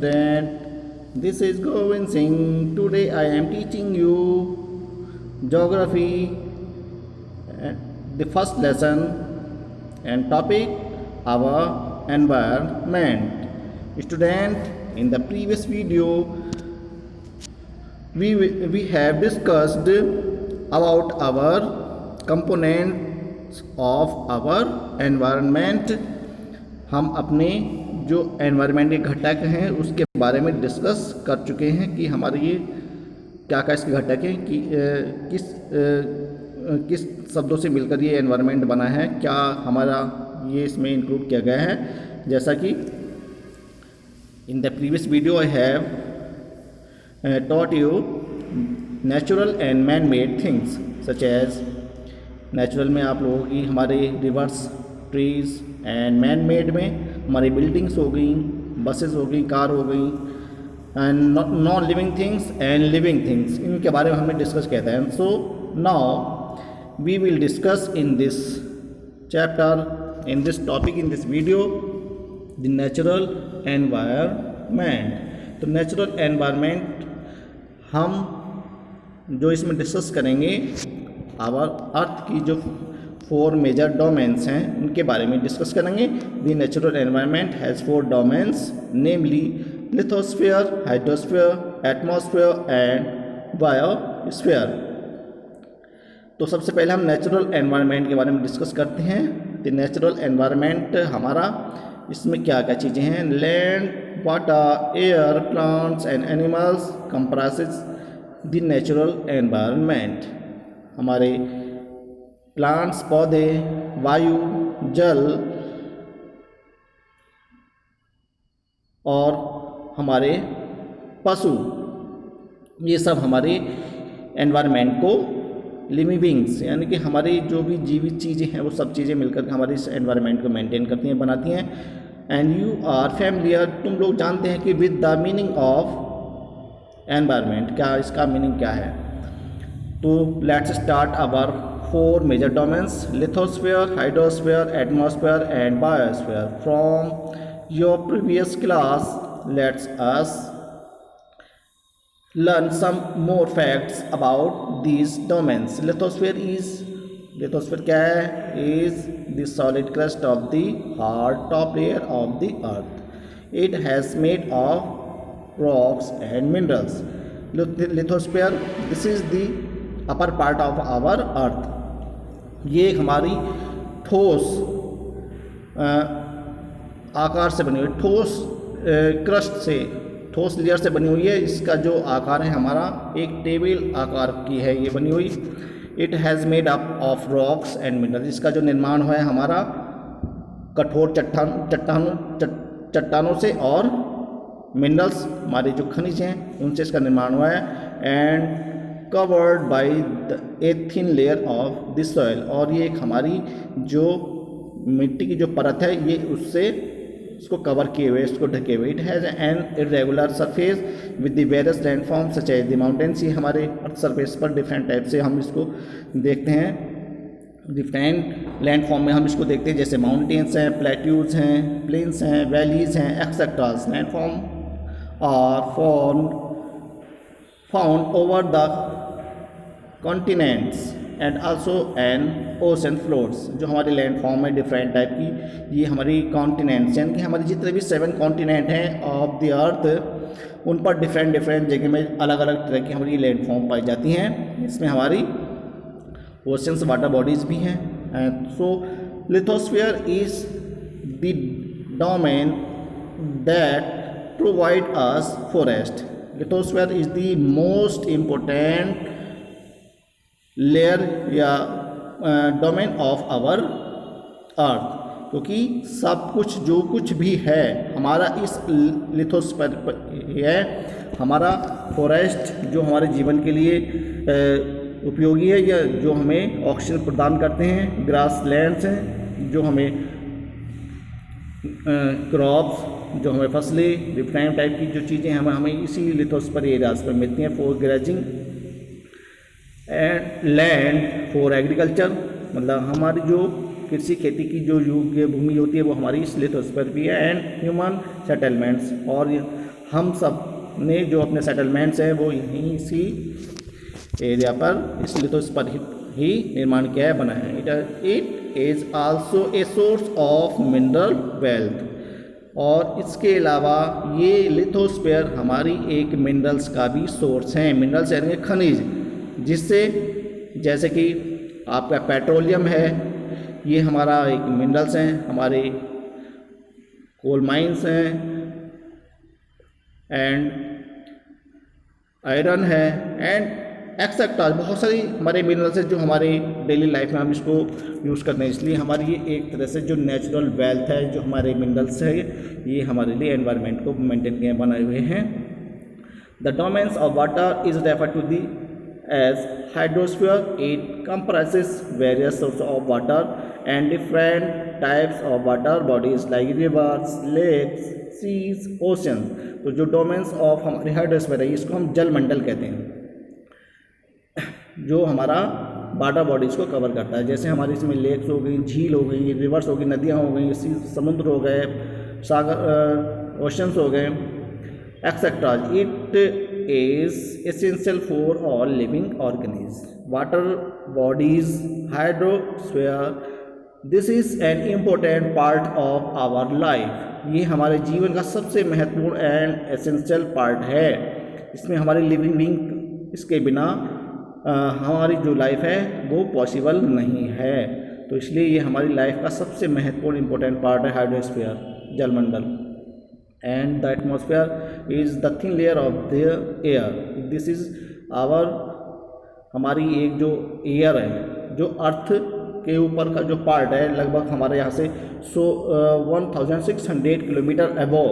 student. This is Govind Singh. Today I am teaching you geography, the first lesson and topic our environment. Student, in the previous video we have discussed about our components of our environment. हम अपने जो environment के घटक हैं उसके बारे में discuss कर चुके हैं कि हमारे ये क्या क्या इसके घटक हैं कि किस शब्दों से मिलकर ये एनवायरनमेंट बना है, क्या हमारा ये इसमें इंक्लूड किया गया है. जैसा कि in the previous video I have taught you natural and man made things such as natural में आप लोगों की हमारे reverse, trees and man made में हमारी बिल्डिंग्स हो गई, बसेस हो गई, कार हो गई, and non living things and living things, इनके बारे में हमने डिस्कस किया था. So now we will discuss in this chapter, in this topic, in this video the natural environment. तो नेचुरल एनवायरनमेंट हम जो इसमें डिस्कस करेंगे आवर अर्थ की जो 4 मेजर डोमेन्स हैं उनके बारे में डिस्कस करेंगे. The natural environment has 4 domains, namely lithosphere, hydrosphere, atmosphere and biosphere. तो सबसे पहले हम नेचुरल एनवायरनमेंट के बारे में डिस्कस करते हैं. द नेचुरल एनवायरनमेंट हमारा इसमें क्या क्या चीज़ें हैं. Land, water, air, plants and animals comprises the natural environment. हमारे प्लांट्स, पौधे, वायु, जल और हमारे पशु, ये सब हमारे एनवायरनमेंट को लिविंग बीइंग्स यानी कि हमारी जो भी जीवित चीज़ें हैं वो सब चीज़ें मिलकर हमारे इस एनवायरनमेंट को मेंटेन करती हैं, बनाती हैं. एंड यू आर फैमिलियर, तुम लोग जानते हैं कि with the meaning of environment, क्या इसका मीनिंग क्या है. तो let's start our 4 major domains: lithosphere, hydrosphere, atmosphere and biosphere. From your previous class, let's us learn some more facts about these domains. Lithosphere क्या है? Is the solid crust of the hard top layer of the earth. It has made of rocks and minerals. Lithosphere, this is the upper part of our earth. ये एक हमारी ठोस आकार से बनी हुई, ठोस क्रस्ट से, ठोस लेयर से बनी हुई है. इसका जो आकार है हमारा एक टेबल आकार की है ये बनी हुई. It has made up of rocks and minerals. इसका जो निर्माण हुआ है हमारा कठोर चट्टानों से और मिनरल्स, हमारे जो खनिज हैं उनसे इसका निर्माण हुआ है. And covered by a thin layer of the soil, और ये एक हमारी जो मिट्टी की जो परत है ये उससे इसको कवर किए हुए, इसको ढके हुए. It has an irregular surface with the various landform such as the mountains. ये हमारे अर्थ सरफेस पर डिफरेंट टाइप से हम इसको देखते हैं, डिफरेंट लैंडफॉर्म में हम इसको देखते हैं, जैसे माउंटेन्स हैं, प्लेट्यूज हैं, प्लेन्स हैं, वैलीज हैं, etcetera. Landform are found over the continents and also an ocean floors. जो हमारी लैंड फॉर्म है डिफरेंट टाइप की, ये हमारी कॉन्टिनेंट्स यानी कि हमारे जितने भी 7 कॉन्टिनेंट हैं ऑफ द अर्थ, उन पर डिफरेंट जगह में अलग अलग तरह की हमारी लैंड फॉर्म पाई जाती हैं. इसमें हमारी ओशंस, वाटर बॉडीज़ भी हैं. So lithosphere is the domain that provide us forest. Lithosphere is the most important layer या डोमेन ऑफ आवर अर्थ, क्योंकि सब कुछ जो कुछ भी है हमारा इस लिथोस्फीयर पर है. हमारा फॉरेस्ट जो हमारे जीवन के लिए उपयोगी है या जो हमें ऑक्सीजन प्रदान करते हैं, ग्रास लैंड्स हैं जो हमें क्रॉप्स, जो हमें फसलें, डिफरेंट टाइप की जो चीज़ें हमें इसी लिथोस्फीयर एरियाज पर मिलती हैं. For grazing and land for agriculture, मतलब हमारी जो कृषि खेती की जो योग्य भूमि होती है वो हमारी इस लिथोस्फीयर भी है. एंड ह्यूमन सेटलमेंट्स, और हम सब ने जो अपने सेटलमेंट्स हैं वो यहीं इसी एरिया पर, इसलिए तो इस पर ही निर्माण किया है, बनाया है। It is also a source of mineral wealth, और इसके अलावा ये लिथोस्फीयर हमारी एक मिनरल्स का भी सोर्स है। मिनरल्स यानी खनिज, जिससे जैसे कि आपका पेट्रोलियम है, ये हमारा एक मिनरल्स हैं, हमारे कोल माइंस हैं, एंड आयरन है, एंड एक्सेट्रा बहुत सारी हमारे मिनरल्स हैं जो हमारे डेली लाइफ में हम इसको यूज़ करते हैं। इसलिए हमारी ये एक तरह से जो नेचुरल वेल्थ है, जो हमारे मिनरल्स है, ये हमारे लिए एनवायरनमेंट को मेंटेन किए बनाए हुए हैं। The domains of water is refer to the as hydrosphere. It comprises various sources of water and different types of water bodies like rivers, lakes, seas, oceans। तो जो डोमेन्स ऑफ हमारे hydrosphere है, इसको हम जल मंडल कहते हैं, जो हमारा वाटर बॉडीज़ को कवर करता है। जैसे हमारे इसमें लेक्स हो गई, झील हो गई, रिवर्स हो गई, नदियाँ हो गई, समुद्र हो गए, सागर, ओशंस हो गए, etcetera. It is essential for all living organism. Water bodies, hydrosphere, this is an important part of our life. ये हमारे जीवन का सबसे महत्वपूर्ण एंड एसेंशियल पार्ट है। इसमें हमारी लिविंग बीइंग, इसके बिना हमारी जो लाइफ है वो पॉसिबल नहीं है। तो इसलिए ये हमारी लाइफ का सबसे महत्वपूर्ण इम्पोर्टेंट पार्ट है हाइड्रोस्फीयर, जलमंडल। And the atmosphere is the thin layer of the air. This is our, हमारी एक जो एयर है, जो अर्थ के ऊपर का जो पार्ट है, लगभग हमारे यहाँ से 1600 kilometre above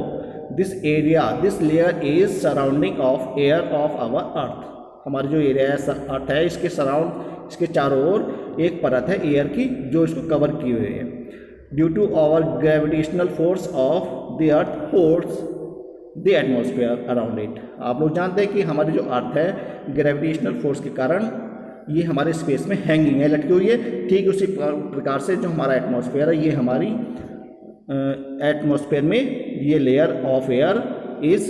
this area, this layer is surrounding of air of our earth. हमारी जो एरिया है, अर्थ है, इसके सराउंड, इसके चारों ओर एक परत है एयर की जो इसको कवर की हुई है। Due to our gravitational force of the earth holds the atmosphere around it. आप लोग जानते हैं कि हमारी जो अर्थ है, ग्रेविटेशनल फोर्स के कारण ये हमारे स्पेस में हैंगिंग है, लटकी हुई है। ठीक उसी प्रकार से जो हमारा एटमॉस्फेयर है, ये हमारी एटमॉस्फेयर में ये layer of air is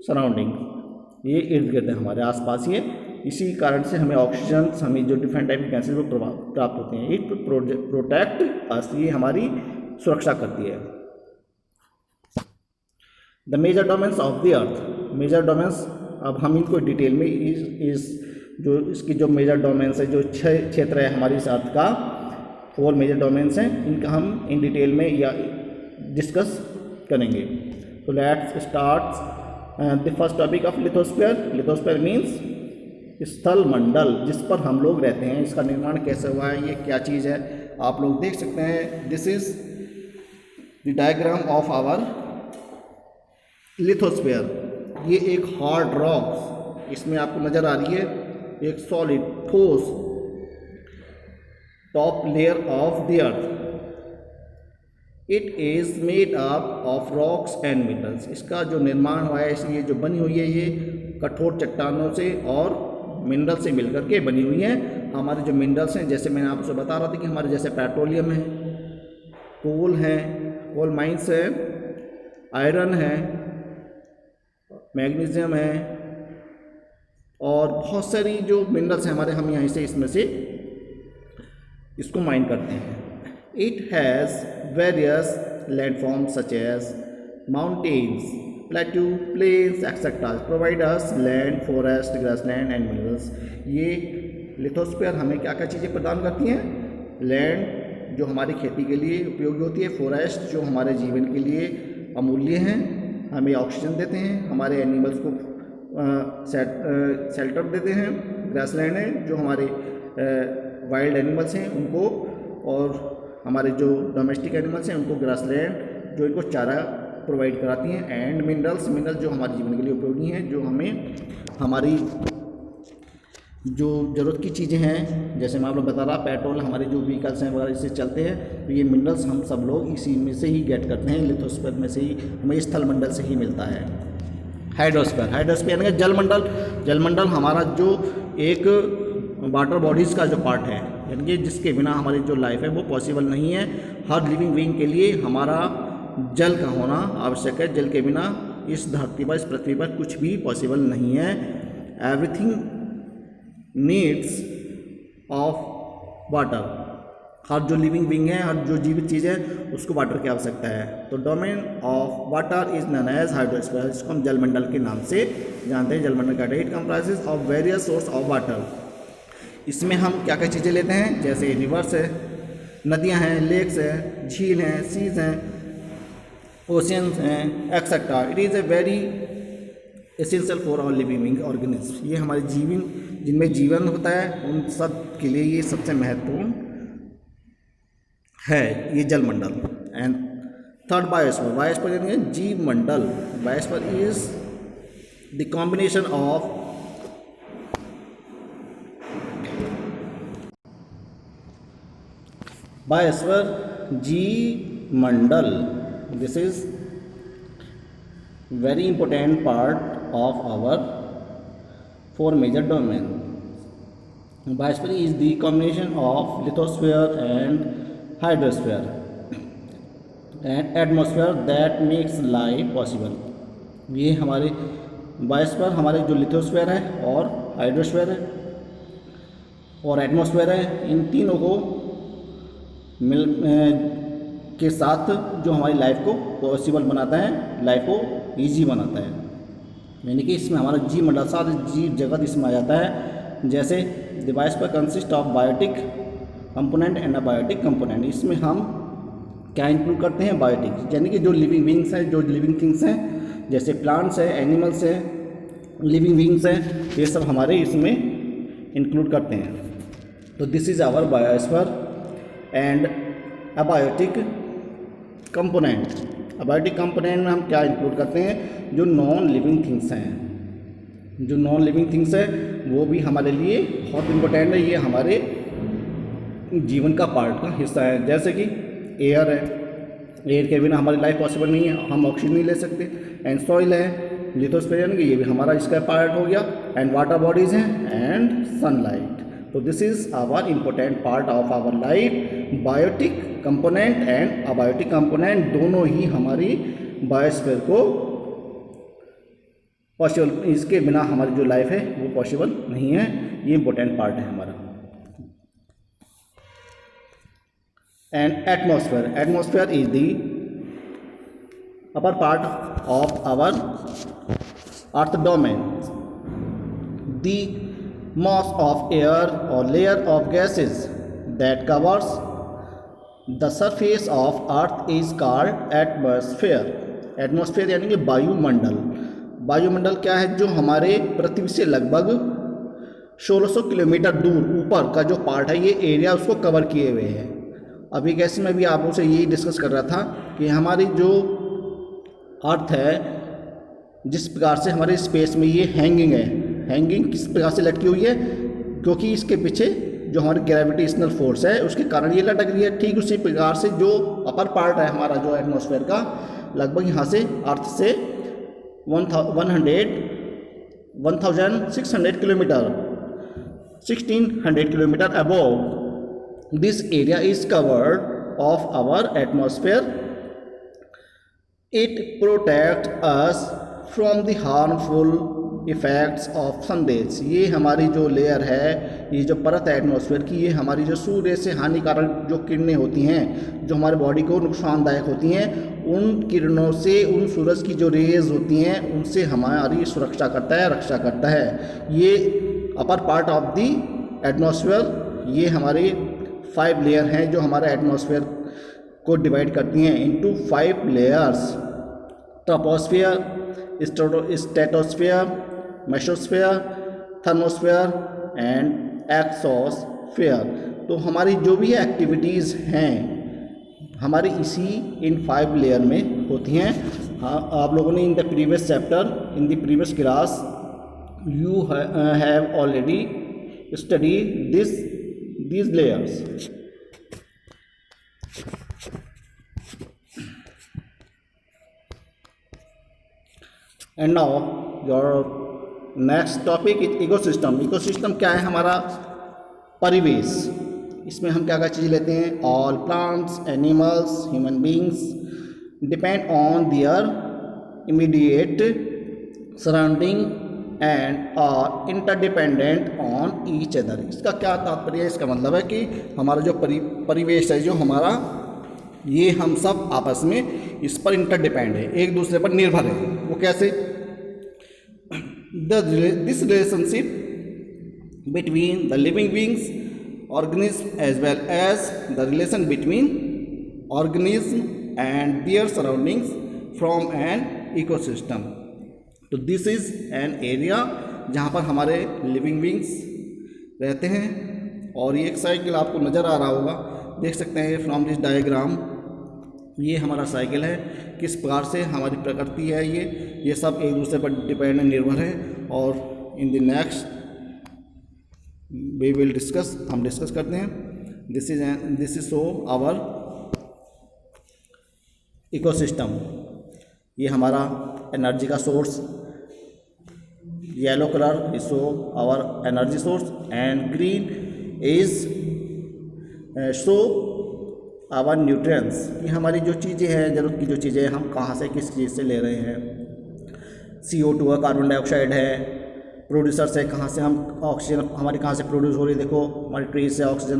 surrounding, ये इर्द गिर्द है, हमारे आसपास ये। इसी कारण से हमें ऑक्सीजन, हमें जो डिफरेंट टाइप के गैसेज वो प्राप्त होते हैं। इट प्रोटेक्ट अस, ये हमारी सुरक्षा करती है। The major domains of the earth. Major domains, अब हम इनको डिटेल में इस जो इसकी जो मेजर डोमेन्स है, जो 6 क्षेत्र है हमारी इस अर्थ का, 4 मेजर डोमेन्स हैं, इनका हम इन डिटेल में या डिस्कस करेंगे। तो let's start the first topic of lithosphere. Lithosphere means स्थल मंडल, जिस पर हम लोग रहते हैं। इसका निर्माण कैसे हुआ है, ये क्या चीज़ है, आप लोग देख सकते हैं। This is the diagram of our lithosphere. ये एक हार्ड रॉक इसमें आपको नज़र आ रही है, एक सॉलिड ठोस top layer of the earth. It is made up of rocks and minerals. इसका जो निर्माण हुआ है, इसलिए जो बनी हुई है, ये कठोर चट्टानों से और मिनरल से मिलकर के बनी हुई है। हमारे जो मिनरल्स हैं, जैसे मैंने आपसे बता रहा था कि हमारे जैसे पेट्रोलियम है, कोल है, कोल माइंस है, आयरन है, मैग्नीशियम है, और बहुत सारी जो मिनरल्स हैं हमारे, हम यहाँ से इसमें से इसको माइन करते हैं। It has various landforms such as mountains, plateau, plains etcetera provide us land, forest, grassland and minerals. ये लिथोस्फीयर हमें क्या क्या चीज़ें प्रदान करती हैं? लैंड जो हमारी खेती के लिए उपयोगी होती है, फॉरेस्ट जो हमारे जीवन के लिए अमूल्य हैं, हमें ऑक्सीजन देते हैं, हमारे एनिमल्स को शेल्टर देते हैं, ग्रासलैंड है जो हमारे वाइल्ड एनिमल्स हैं उनको, और हमारे जो डोमेस्टिक एनिमल्स हैं उनको ग्रासलैंड जो इनको चारा प्रोवाइड कराती हैं, एंड मिनरल्स, मिनरल जो हमारे जीवन के लिए उपयोगी हैं, जो हमें हमारी जो ज़रूरत की चीज़ें हैं, जैसे मैं आप लोग बता रहा, पेट्रोल, हमारे जो व्हीकल्स हैं वगैरह इससे चलते हैं, तो ये मिनरल्स हम सब लोग इसी में से ही गेट करते हैं। लिथोस्फीयर में से ही हमें स्थल मंडल से ही मिलता है। हाइड्रोस्फीयर, हाइड्रोस्फीयर यानी जलमंडल। जलमंडल हमारा जो एक वाटर बॉडीज़ का जो पार्ट है, यानी कि जिसके बिना हमारी जो लाइफ है वो पॉसिबल नहीं है। हर लिविंग बीइंग के लिए हमारा जल का होना आवश्यक है। जल के बिना इस धरती पर, इस पृथ्वी पर कुछ भी पॉसिबल नहीं है। Everything needs of water. हर जो लिविंग बीइंग है, हर जो जीवित चीज़ है, उसको वाटर की आवश्यकता है। तो domain of water is known as hydrosphere, जिसको हम जलमंडल के नाम से जानते हैं। जलमंडल का it comprises of various source of water. इसमें हम क्या क्या चीज़ें लेते हैं, जैसे रिवर्स है, नदियाँ हैं, लेक्स है, झील हैं, सीज हैं, ओशियंस हैं, etcetera. It is a very essential for all living organism. ये हमारे जीवन, जिनमें जीवन होता है, उन सब के लिए ये सबसे महत्वपूर्ण है, ये जलमंडल। And third biosphere. बायोस्फीयर यानी जीव मंडल। Biosphere is the combination of biosphere जीव मंडल। This is very important part of our four major domain. Biosphere is the combination of lithosphere and hydrosphere and atmosphere that makes life possible. ये हमारे biosphere, हमारे जो lithosphere है और hydrosphere है और एटमॉस्फेयर है, इन तीनों को मिल के साथ जो हमारी लाइफ को पॉसिबल बनाता है, लाइफ को ईजी बनाता है। यानी कि इसमें हमारा जीव मंडल, सारे जीव जगत इसमें आ जाता है। जैसे the biosphere consist of biotic component and abiotic component. इसमें हम क्या इंक्लूड करते हैं, बायोटिक, यानी कि जो लिविंग बीइंग्स हैं, जो लिविंग थिंग्स हैं, जैसे प्लांट्स है, एनिमल्स है, लिविंग बीइंग्स हैं, ये सब हमारे इसमें इंक्लूड करते हैं। तो this is our biosphere. And abiotic component. Abiotic component में हम क्या इंक्लूड करते हैं, जो नॉन लिविंग थिंग्स हैं। जो नॉन लिविंग थिंग्स है वो भी हमारे लिए बहुत इम्पोर्टेंट है। ये हमारे जीवन का पार्ट का हिस्सा है। जैसे कि एयर है, एयर के बिना हमारी लाइफ पॉसिबल नहीं है, हम ऑक्सीजन नहीं ले सकते। एंड सॉइल है, लिथोस्फीयर यानी कि ये भी हमारा इसका पार्ट हो गया। एंड वाटर बॉडीज़ हैं एंड सनलाइट। तो this is our important part of our life. Biotic component and abiotic component दोनों ही हमारी बायोस्फीयर को पॉसिबल, इसके बिना हमारी जो लाइफ है वो पॉसिबल नहीं है। ये इम्पोर्टेंट पार्ट है हमारा। And atmosphere. Atmosphere is the upper part of our earth domain. The mass of air or layer of gases that covers the surface of earth is called atmosphere. Atmosphere यानी कि वायुमंडल। वायुमंडल क्या है, जो हमारे पृथ्वी से लगभग 1600 किलोमीटर दूर ऊपर का जो पार्ट है, ये एरिया उसको कवर किए हुए है। अभी कैसे मैं भी आप लोगों से यही डिस्कस कर रहा था कि हमारी जो अर्थ है, जिस प्रकार से हमारे स्पेस में ये हैंगिंग है, हैंगिंग किस प्रकार से लटकी हुई है, क्योंकि इसके पीछे जो हमारी ग्रेविटेशनल फोर्स है उसके कारण ये लटक रही है। ठीक उसी प्रकार से जो अपर पार्ट है हमारा जो एटमॉस्फेयर का, लगभग यहाँ से अर्थ से 1600 kilometre 1600 kilometre above this area is covered of our atmosphere. It protect us from the harmful effects of sunrays. ये हमारी जो लेयर है, ये जो परत है एटमॉस्फेयर की, ये हमारी जो सूर्य से हानिकारक जो किरणें होती हैं, जो हमारे बॉडी को नुकसानदायक होती हैं, उन किरणों से, उन सूरज की जो रेज होती हैं, उनसे हमारी सुरक्षा करता है, रक्षा करता है। ये अपर पार्ट ऑफ द एटमॉस्फेयर। ये हमारे 5 लेयर हैं जो हमारे एटमॉस्फेयर को डिवाइड करती हैं into 5 layers. Troposphere, stratosphere, mesosphere, thermosphere and exosphere. तो हमारी जो भी एक्टिविटीज़ हैं हमारी इसी इन 5 लेयर में होती हैं। हाँ, आप लोगों ने in the previous chapter, in the previous class, you have already study these layers. And now your next topic ecosystem. Ecosystem क्या है, हमारा परिवेश। इसमें हम क्या क्या चीज़ लेते हैं, all plants, animals, human beings depend on their immediate surrounding and are interdependent on each other। इसका क्या तात्पर्य है? इसका मतलब है कि हमारा जो परिवेश है, जो हमारा, ये हम सब आपस में इस पर इंटरडिपेंड है, एक दूसरे पर निर्भर है। वो कैसे? This relationship between the living beings, organism, as well as the relation between organism and their surroundings from an ecosystem। तो दिस इज एन एरिया जहाँ पर हमारे लिविंग बींग्स रहते हैं। और ये एक साइकिल आपको नज़र आ रहा होगा, देख सकते हैं फ्रॉम दिस डायग्राम। ये हमारा साइकिल है, किस प्रकार से हमारी प्रकृति है, ये सब एक दूसरे पर डिपेंड निर्भर है। और in the next we will discuss, हम डिस्कस करते हैं। This is so our ecosystem. ये हमारा एनर्जी का source, yellow colour is so our energy source and green is so our nutrients. ये हमारी जो चीज़ें हैं, ज़रूरत की जो चीज़ें हम कहाँ से, किस चीज़ से ले रहे हैं। CO2 है, कार्बन डाइऑक्साइड है। प्रोड्यूसर से कहाँ से हम ऑक्सीजन हमारी कहाँ से प्रोड्यूस हो रही है? देखो हमारी ट्रीज से ऑक्सीजन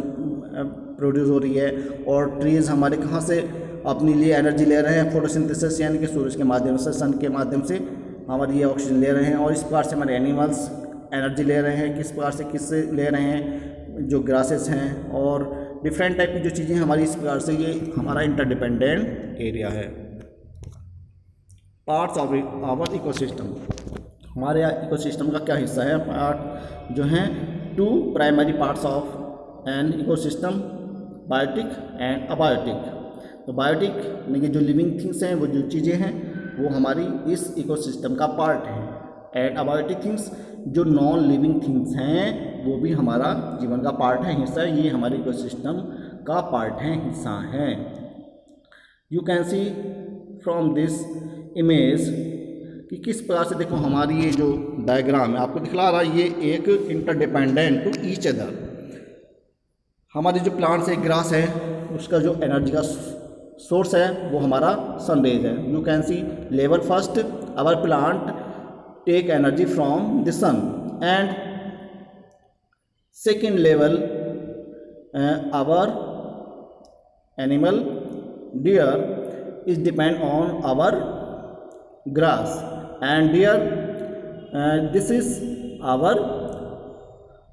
प्रोड्यूस हो रही है। और ट्रीज़ हमारे कहाँ से अपने लिए एनर्जी ले रहे हैं? फोटोसिंथेसिस, यानी कि सूरज के माध्यम से, सन के माध्यम से हमारे ये ऑक्सीजन ले रहे हैं। और इस प्रकार से हमारे एनिमल्स एनर्जी ले रहे हैं। किस प्रकार से, किससे ले रहे हैं? जो ग्रासेस हैं और डिफरेंट टाइप की जो चीज़ें हमारी, इस प्रकार से ये हमारा इंटरडिपेंडेंट एरिया है। पार्ट्स ऑफ आवर इकोसिस्टम, हमारे इकोसिस्टम का क्या हिस्सा है? पार्ट जो हैं, 2 primary parts of an ecosystem, biotic and abiotic. तो बायोटिक यानी कि जो लिविंग थिंग्स हैं, वो जो चीज़ें हैं, वो हमारी इस इकोसिस्टम का पार्ट है। एंड अबायोटिक थिंग्स, जो नॉन लिविंग थिंग्स हैं, वो भी हमारा जीवन का पार्ट है, हिस्सा है। ये हमारे इकोसिस्टम का पार्ट है, हिस्सा है। You can C from this image कि किस प्रकार से, देखो हमारी ये जो डायग्राम है आपको दिखला रहा है, ये एक इंटरडिपेंडेंट टू ईच अदर। हमारी जो प्लांट्स है, ग्रास है, उसका जो एनर्जी का सोर्स है वो हमारा सनरेज है। You can see level first our plant take energy from the sun and second level our animal deer is depend on our grass and deer this is our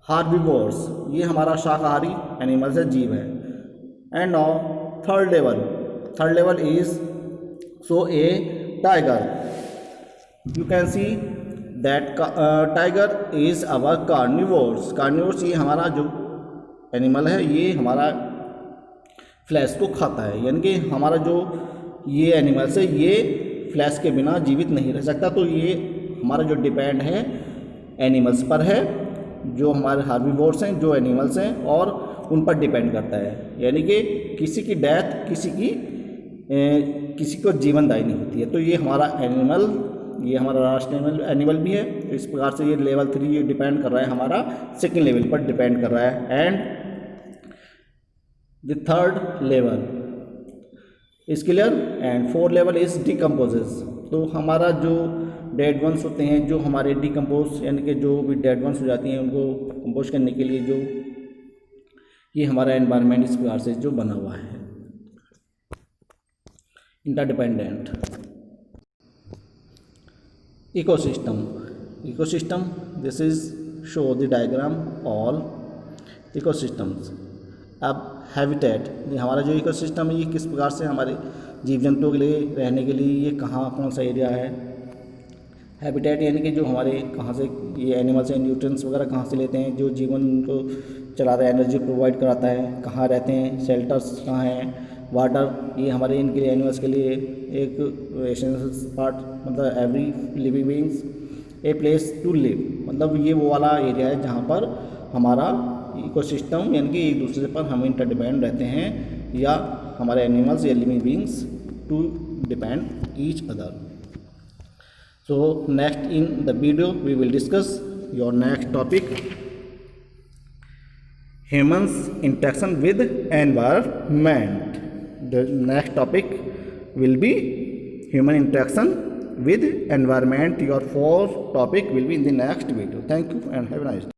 herbivores। ये हमारा शाकाहारी animals है, जीव है। And now third level is so a tiger. You can see that tiger is our carnivores. ये हमारा जो animal है, ये हमारा फ्लैश को खाता है, यानी कि हमारा जो ये एनिमल्स है, ये फ्लैश के बिना जीवित नहीं रह सकता। तो ये हमारा जो डिपेंड है एनिमल्स पर है, जो हमारे हार्बिवोर्स हैं, जो एनिमल्स हैं, और उन पर डिपेंड करता है। यानी कि किसी की डेथ किसी को जीवनदायी नहीं होती है। तो ये हमारा एनिमल, ये हमारा राष्ट्रीय एनिमल भी है। तो इस प्रकार से ये लेवल 3 ये डिपेंड कर रहा है, हमारा सेकेंड लेवल पर डिपेंड कर रहा है। And the third level is clear and 4th level is decomposes. तो हमारा जो डेड वंस होते हैं, जो हमारे डिकम्पोज यानी कि जो भी डेड वंस हो जाती हैं, उनको कंपोज करने के लिए जो ये हमारा एनवायरनमेंट इस प्रकार से जो बना हुआ है, interdependent ecosystem this is show the diagram all ecosystems. अब हैबिटेट, ये हमारा जो इकोसिस्टम है, ये किस प्रकार से हमारे जीव जंतुओं के लिए रहने के लिए ये कहाँ कौन सा एरिया है। हैबिटेट यानी कि जो हमारे कहाँ से ये एनिमल्स हैं, न्यूट्रिएंट्स वगैरह कहाँ से लेते हैं, जो जीवन को चलाता है, एनर्जी प्रोवाइड कराता है, कहाँ रहते हैं, शेल्टर्स कहाँ हैं, वाटर, ये हमारे इनके लिए एनिमल्स के लिए एक एसेंशियल पार्ट, मतलब every living beings a place to live, मतलब ये वो वाला एरिया है जहाँ पर हमारा इकोसिस्टम यानी कि एक दूसरे पर हम इंटरडिपेंड रहते हैं, या हमारे एनिमल्स या living beings to depend each other. So next in the video we will discuss your next topic, humans interaction with environment. The next topic will be human interaction with environment. Your fourth topic will be in the next video. Thank you and have a nice day.